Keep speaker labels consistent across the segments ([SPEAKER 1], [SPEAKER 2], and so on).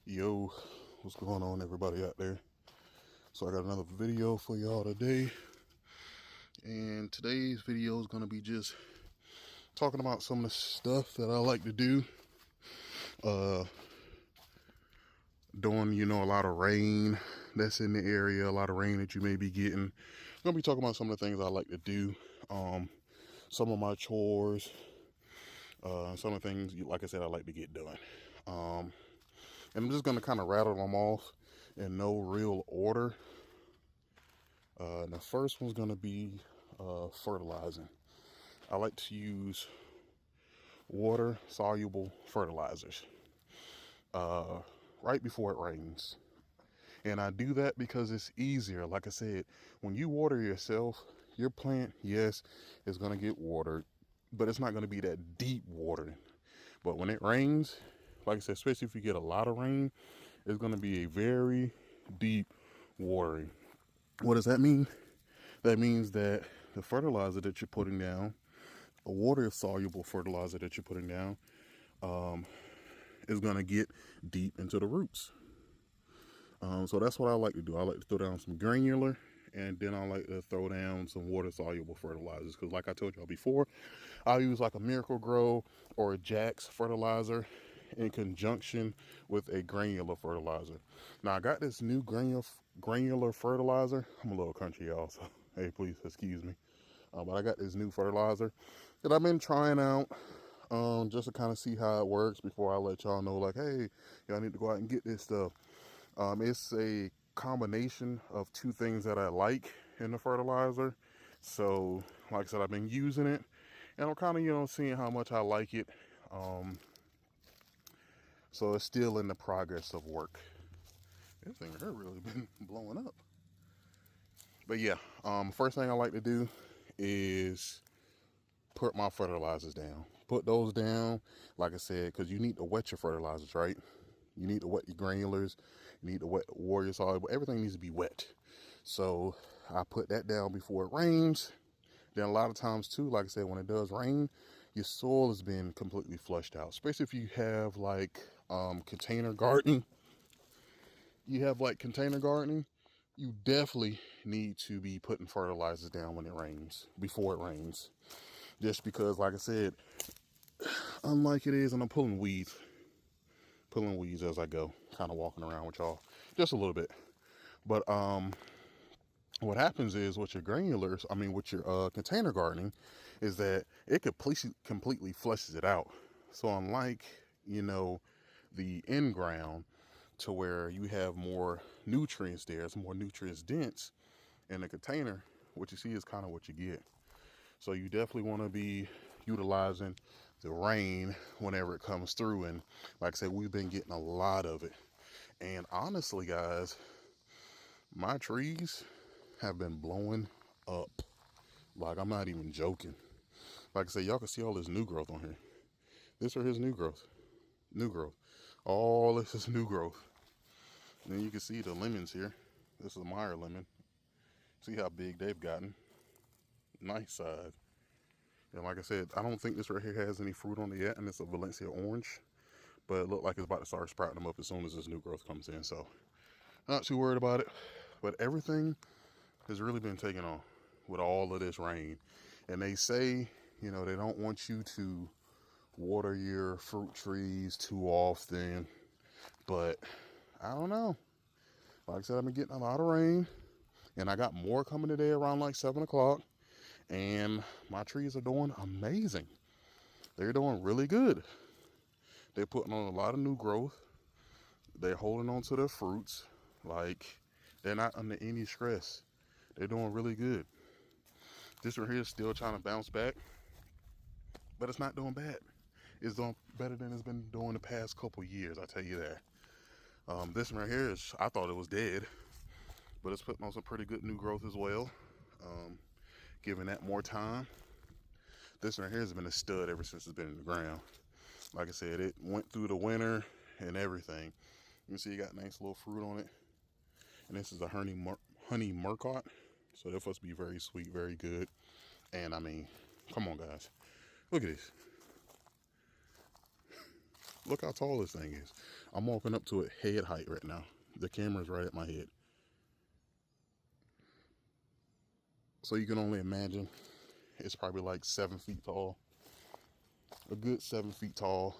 [SPEAKER 1] Yo, what's going on, everybody out there? So, I got another video for y'all today, and today's video is going to be just talking about some of the stuff that I like to do. Uh, During, a lot of rain that's in the area, a lot of rain that you may be getting. I'm going to be talking about some of the things I like to do, some of my chores, some of the things, like I said, I like to get done. And I'm just going to kind of rattle them off in no real order. And the first one's going to be fertilizing. I like to use water soluble fertilizers right before it rains. And I do that because it's easier. Like I said, when you water yourself, your plant, yes, is going to get watered, but it's not going to be that deep watering. But when it rains, like I said, especially if you get a lot of rain, it's going to be a very deep watering. What does that mean? That means that the fertilizer that you're putting down, a water soluble fertilizer that you're putting down, is going to get deep into the roots. So that's what I like to do. I like to throw down some granular, and then I like to throw down some water soluble fertilizers. Because, like I told y'all before, I use like a Miracle Grow or a Jack's fertilizer in conjunction with a granular fertilizer. Now, I got this new granular fertilizer. I'm a little country, y'all, so hey, please excuse me. But I got this new fertilizer that I've been trying out just to kind of see how it works before I let y'all know, like, hey, y'all need to go out and get this stuff. It's a combination of two things that I like in the fertilizer. So, like I said, I've been using it, and I'm kind of, seeing how much I like it. So it's still in the progress of work. This thing here really been blowing up. But yeah, first thing I like to do is put my fertilizers down. Put those down, like I said, because you need to wet your fertilizers, right? You need to wet your granulars. You need to wet the warrior soluble. Everything needs to be wet. So I put that down before it rains. Then a lot of times too, like I said, when it does rain, your soil has been completely flushed out. Especially if you have like container gardening. You have like container gardening. You definitely need to be putting fertilizers down when it rains, before it rains. Just because, like I said, unlike it is, and I'm pulling weeds as I go, kind of walking around with y'all just a little bit. But what happens is with your granulars, with your container gardening, is that it completely flushes it out. So unlike, the in ground, to where you have more nutrients there, it's more nutrients dense in the container, what you see is kind of what you get. So you definitely want to be utilizing the rain whenever it comes through. And like I said, we've been getting a lot of it. And honestly, guys, my trees have been blowing up. Like, I'm not even joking. Like I said, y'all can see all this new growth on here. This are his new growth. New growth. All this is new growth. And then you can see the lemons here. This is a Meyer lemon. See how big they've gotten. Nice size. And like I said, I don't think this right here has any fruit on it yet, and it's a Valencia orange. But it looked like it's about to start sprouting them up as soon as this new growth comes in. So, not too worried about it. But everything has really been taken on with all of this rain. And they say, they don't want you to water your fruit trees too often. But I don't know. Like I said, I've been getting a lot of rain. And I got more coming today around like 7 o'clock. And my trees are doing amazing. They're doing really good. They're putting on a lot of new growth. They're holding on to their fruits. Like, they're not under any stress. They're doing really good. This one here is still trying to bounce back, but it's not doing bad. It's doing better than it's been doing the past couple years, I tell you that. This one right here is, I thought it was dead, but it's putting on some pretty good new growth as well. Giving that more time. This one right here has been a stud ever since it's been in the ground. Like I said, it went through the winter and everything. You can see it got nice little fruit on it. And this is a honey murcot. So they're supposed to be very sweet, very good. And come on, guys. Look at this. Look how tall this thing is. I'm walking up to it head height right now. The camera's right at my head. So you can only imagine it's probably like 7 feet tall. A good 7 feet tall.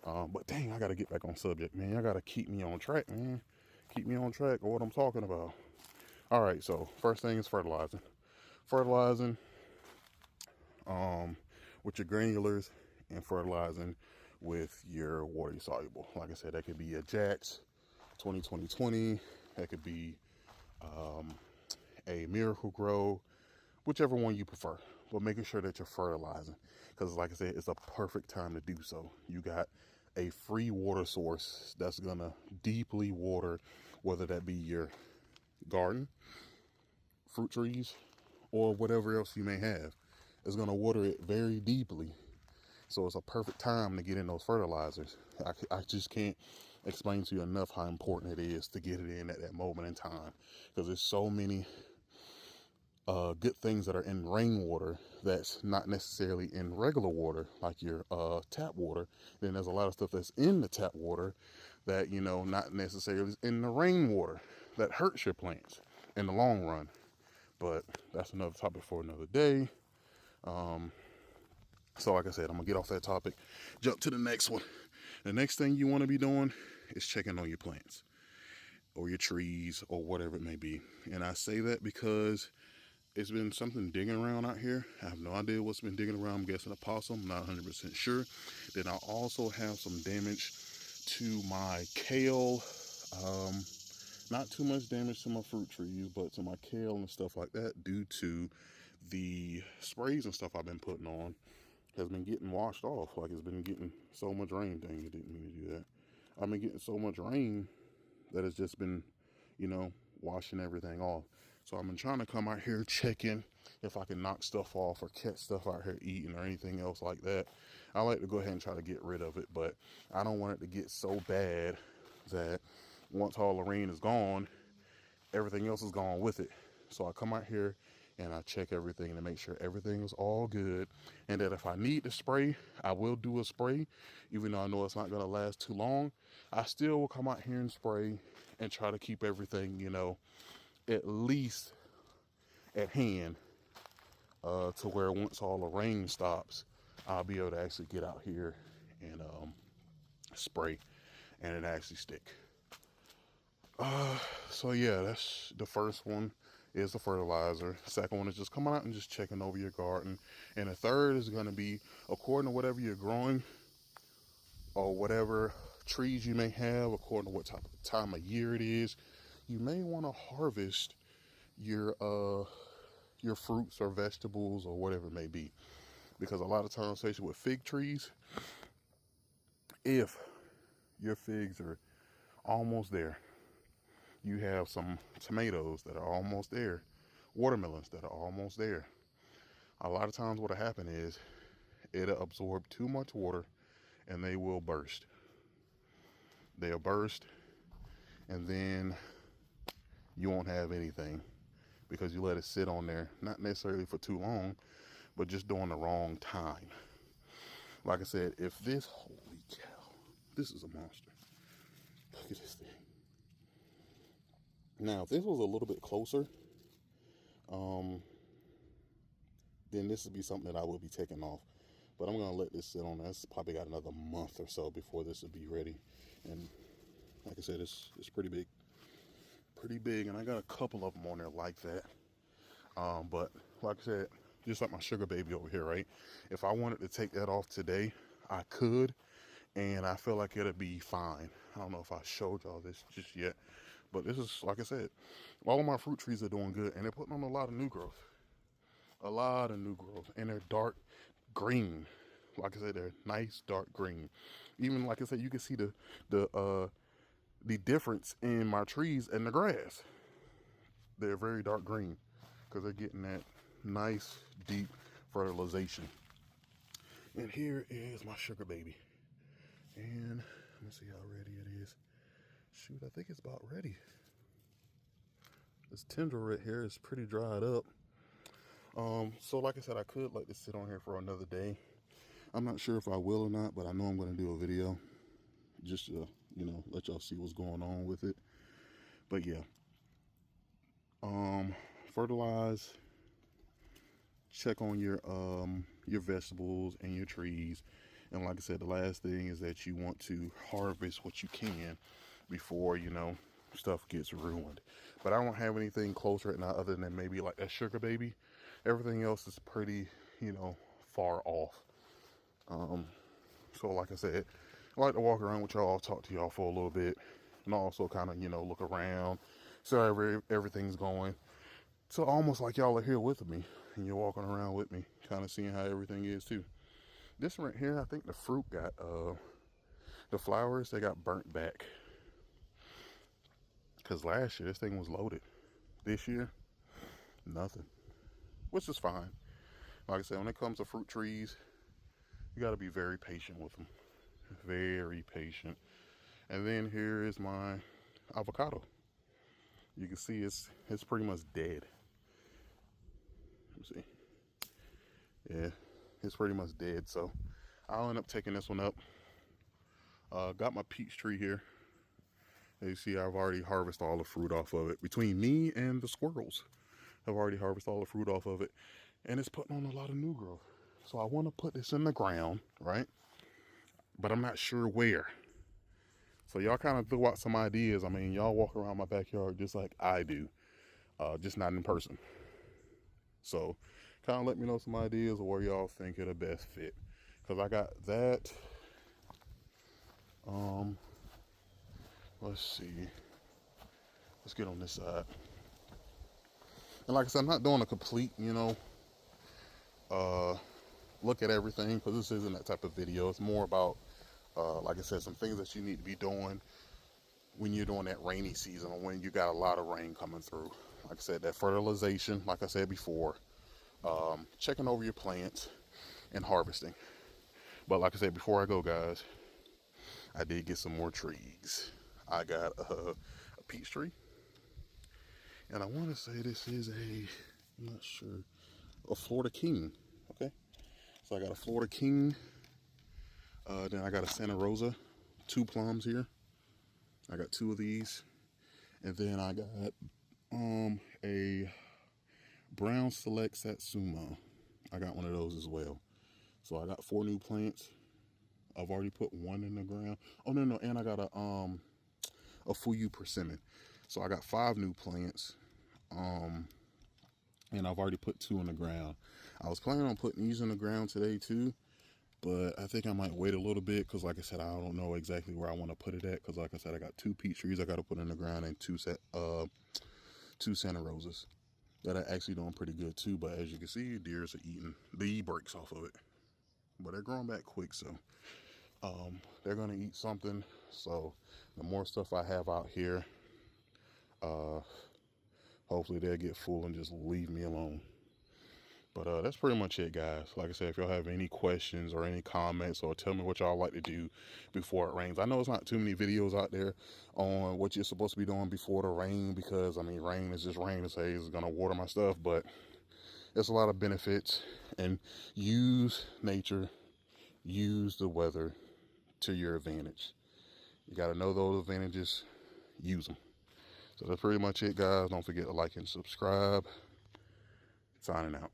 [SPEAKER 1] But dang, I gotta get back on subject, man. I gotta keep me on track, man. Keep me on track of what I'm talking about. All right, so first thing is fertilizing. Fertilizing with your granulars and fertilizing with your water soluble. Like I said, that could be a Jax 2020. That could be a Miracle Grow, whichever one you prefer. But making sure that you're fertilizing, because like I said, it's a perfect time to do so. You got a free water source that's gonna deeply water, whether that be your garden, fruit trees, or whatever else you may have. It's gonna water it very deeply. So it's a perfect time to get in those fertilizers. I just can't explain to you enough how important it is to get it in at that moment in time, because there's so many good things that are in rainwater that's not necessarily in regular water, like your tap water. Then there's a lot of stuff that's in the tap water that, you know, not necessarily in the rainwater, that hurts your plants in the long run. But that's another topic for another day. So like I said, I'm gonna get off that topic, jump to the next one. The next thing you want to be doing is checking on your plants or your trees or whatever it may be. And I say that because it's been something digging around out here. I have no idea what's been digging around. I'm guessing a possum, not 100% sure. Then I also have some damage to my kale. Not too much damage to my fruit trees, but to my kale and stuff like that due to the sprays and stuff I've been putting on has been getting washed off. Like, it's been getting so much rain. Dang, it didn't mean to do that. I've been getting so much rain that it's just been, you know, washing everything off. So I've been trying to come out here checking if I can knock stuff off or catch stuff out here eating or anything else like that. I like to go ahead and try to get rid of it, but I don't want it to get so bad that once all the rain is gone, everything else is gone with it. So I come out here and I check everything to make sure everything is all good, and that if I need to spray, I will do a spray. Even though I know it's not going to last too long, I still will come out here and spray and try to keep everything, you know, at least at hand, to where once all the rain stops, I'll be able to actually get out here and spray and it actually stick. So yeah, that's the first one, is the fertilizer. Second one is just coming out and just checking over your garden. And the third is going to be, according to whatever you're growing or whatever trees you may have, according to what type of time of year it is, you may want to harvest your fruits or vegetables or whatever it may be. Because a lot of times, especially with fig trees, if your figs are almost there, you have some tomatoes that are almost there, watermelons that are almost there. A lot of times what'll happen is it'll absorb too much water and they will burst. They'll burst, and then you won't have anything because you let it sit on there, not necessarily for too long, but just during the wrong time. Like I said, if this, holy cow, this is a monster. Look at this thing. Now, if this was a little bit closer, then this would be something that I would be taking off. But I'm going to let this sit on there. It's probably got another month or so before this would be ready. And like I said, it's pretty big. Pretty big. And I got a couple of them on there like that. But like I said, just like my sugar baby over here, right? If I wanted to take that off today, I could. And I feel like it'll be fine. I don't know if I showed y'all this just yet. But this is, like I said, all of my fruit trees are doing good. And they're putting on a lot of new growth. A lot of new growth. And they're dark green. Like I said, they're nice dark green. Even like I said, you can see the difference in my trees and the grass. They're very dark green because they're getting that nice deep fertilization. And here is my sugar baby. And let me see how ready it is. Shoot, I think it's about ready. This tendril right here is pretty dried up. So like I said, I could let this sit on here for another day. I'm not sure if I will or not, but I know I'm going to do a video just to, you know, let y'all see what's going on with it. But yeah, fertilize, check on your vegetables and your trees. And like I said, the last thing is that you want to harvest what you can before, you know, stuff gets ruined. But I don't have anything close right now other than maybe like a sugar baby. Everything else is pretty, you know, far off. So like I said, I like to walk around with y'all, talk to y'all for a little bit, and also kind of, you know, look around, so everything's going. So almost like y'all are here with me, and you're walking around with me, kind of seeing how everything is too. This right here, I think the fruit got, the flowers, they got burnt back. Because last year, this thing was loaded. This year, nothing. Which is fine. Like I said, when it comes to fruit trees, you got to be very patient with them. Very patient. And then here is my avocado. You can see it's pretty much dead. Let me see. Yeah, it's pretty much dead. So I'll end up taking this one up. Got my peach tree here. As you see, I've already harvested all the fruit off of it. Between me and the squirrels, I've already harvested all the fruit off of it. And it's putting on a lot of new growth. So I want to put this in the ground, right? But I'm not sure where. So y'all kind of threw out some ideas. I mean, y'all walk around my backyard just like I do, just not in person. So kind of let me know some ideas of where y'all think it'll best fit. Because I got that. Let's see. Let's get on this side. And like I said, I'm not doing a complete, you know, look at everything, because this isn't that type of video. It's more about, like I said, some things that you need to be doing when you're doing that rainy season, or when you got a lot of rain coming through. Like I said, that fertilization, like I said before, checking over your plants, and harvesting. But like I said, before I go, guys, I did get some more trees. I got a peach tree, and I want to say this is I'm not sure, a Florida King. Okay, so I got a Florida King. Then I got a Santa Rosa, 2 plums here. I got 2 of these, and then I got a Brown Select Satsuma. I got one of those as well. So I got 4 new plants. I've already put 1 in the ground. Oh no, and I got a Fuyu persimmon. So I got 5 new plants. And I've already put 2 in the ground. I was planning on putting these in the ground today too, but I think I might wait a little bit, because like I said, I don't know exactly where I want to put it at, because like I said, I got 2 peach trees I got to put in the ground, and 2 Santa Rosas that are actually doing pretty good too. But as you can see, deers are eating the breaks off of it, but they're growing back quick, so they're gonna eat something. So the more stuff I have out here, hopefully they'll get full and just leave me alone. But that's pretty much it, guys. Like I said, if y'all have any questions or any comments, or tell me what y'all like to do before it rains. I know it's not too many videos out there on what you're supposed to be doing before the rain, because I mean, rain is just rain to say it's gonna water my stuff, but there's a lot of benefits. And use nature, use the weather to your advantage. You got to know those advantages, use them. So that's pretty much it, guys. Don't forget to like and subscribe. Signing out.